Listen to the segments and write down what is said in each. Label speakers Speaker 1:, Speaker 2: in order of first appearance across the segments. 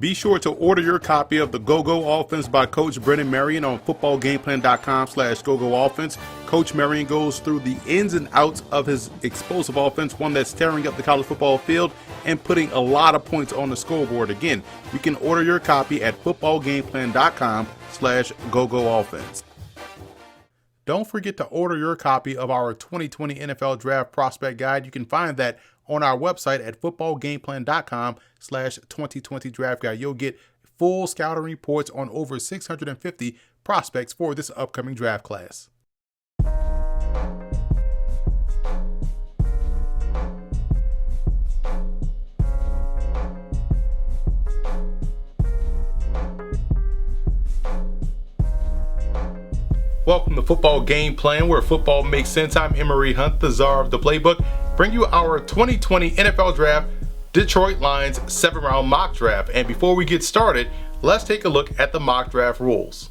Speaker 1: Be sure to order your copy of the Go-Go Offense by Coach Brennan Marion on footballgameplan.com/GoGoOffense. Coach Marion goes through the ins and outs of his explosive offense, one that's tearing up the college football field and putting a lot of points on the scoreboard. Again, you can order your copy at footballgameplan.com/GoGoOffense. Don't forget to order your copy of our 2020 NFL Draft Prospect Guide. You can find that on our website at footballgameplan.com/2020 draft guide. You'll get full scouting reports on over 650 prospects for this upcoming draft class. Welcome to Football Game Plan, where football makes sense. I'm Emory Hunt, the czar of the playbook. Bring you our 2020 NFL Draft Detroit Lions 7-round mock draft. And before we get started, let's take a look at the mock draft rules.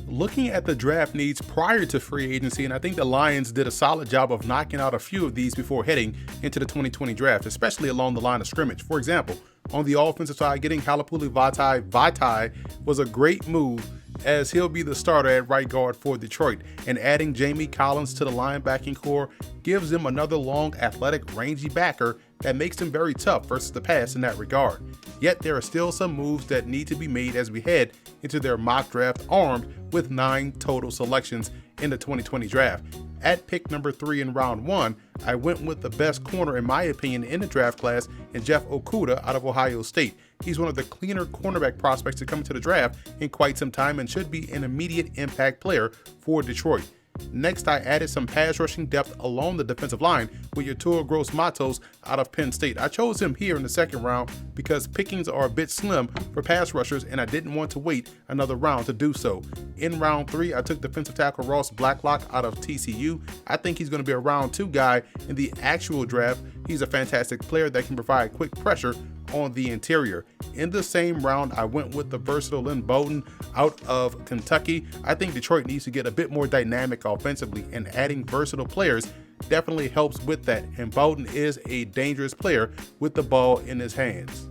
Speaker 1: Looking at the draft needs prior to free agency, and I think the Lions did a solid job of knocking out a few of these before heading into the 2020 draft, especially along the line of scrimmage. For example, on the offensive side, getting Halapuli Vaitai was a great move, as he'll be the starter at right guard for Detroit, and adding Jamie Collins to the linebacking core gives them another long, athletic, rangy backer that makes them very tough versus the pass in that regard. Yet there are still some moves that need to be made as we head into their mock draft, armed with 9 total selections in the 2020 draft. At pick number 3 in round 1, I went with the best corner in my opinion in the draft class, in Jeff Okudah out of Ohio State. He's one of the cleaner cornerback prospects to come into the draft in quite some time and should be an immediate impact player for Detroit. Next, I added some pass rushing depth along the defensive line with Yetur Gross-Matos out of Penn State. I chose him here in the second round because pickings are a bit slim for pass rushers, and I didn't want to wait another round to do so. In round 3, I took defensive tackle Ross Blacklock out of TCU. I think he's going to be a round 2 guy in the actual draft. He's a fantastic player that can provide quick pressure on the interior. In the same round, I went with the versatile Lynn Bowden out of Kentucky. I think Detroit needs to get a bit more dynamic offensively, and adding versatile players definitely helps with that, and Bowden is a dangerous player with the ball in his hands.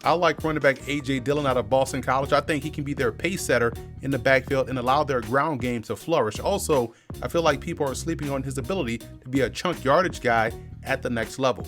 Speaker 1: I like running back A.J. Dillon out of Boston College. I think he can be their pace setter in the backfield and allow their ground game to flourish. Also, I feel like people are sleeping on his ability to be a chunk yardage guy at the next level.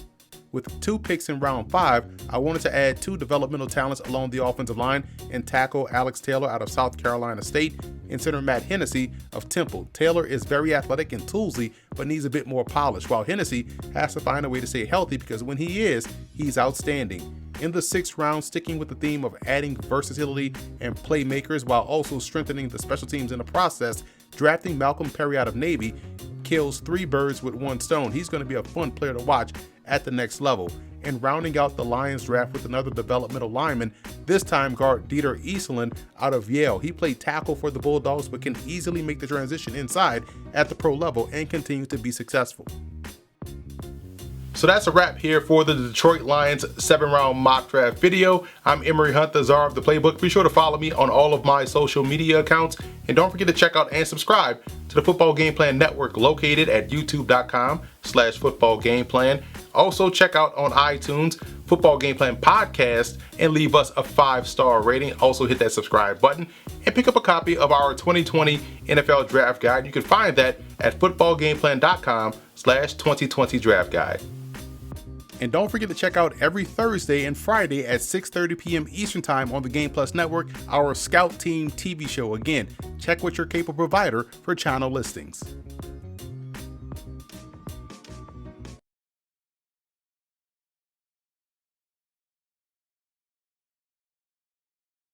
Speaker 1: With 2 picks in round 5, I wanted to add 2 developmental talents along the offensive line, and tackle Alex Taylor out of South Carolina State and center Matt Hennessy of Temple. Taylor is very athletic and toolsy, but needs a bit more polish, while Hennessy has to find a way to stay healthy, because when he is, he's outstanding. In the 6th round, sticking with the theme of adding versatility and playmakers while also strengthening the special teams in the process, drafting Malcolm Perry out of Navy kills 3 birds with 1 stone. He's going to be a fun player to watch at the next level. And rounding out the Lions draft with another developmental lineman, this time guard Dieter Easelin out of Yale. He played tackle for the Bulldogs, but can easily make the transition inside at the pro level and continue to be successful. So that's a wrap here for the Detroit Lions 7-round mock draft video. I'm Emory Hunt, the czar of the playbook. Be sure to follow me on all of my social media accounts, and don't forget to check out and subscribe to the Football Game Plan Network, located at youtube.com/footballgameplan. Also check out on iTunes Football Game Plan Podcast and leave us a 5-star rating. Also hit that subscribe button and pick up a copy of our 2020 NFL Draft Guide. You can find that at footballgameplan.com/2020 draft guide. And don't forget to check out every Thursday and Friday at 6:30 p.m. Eastern Time on the Game Plus Network, our Scout Team TV show. Again, check with your cable provider for channel listings.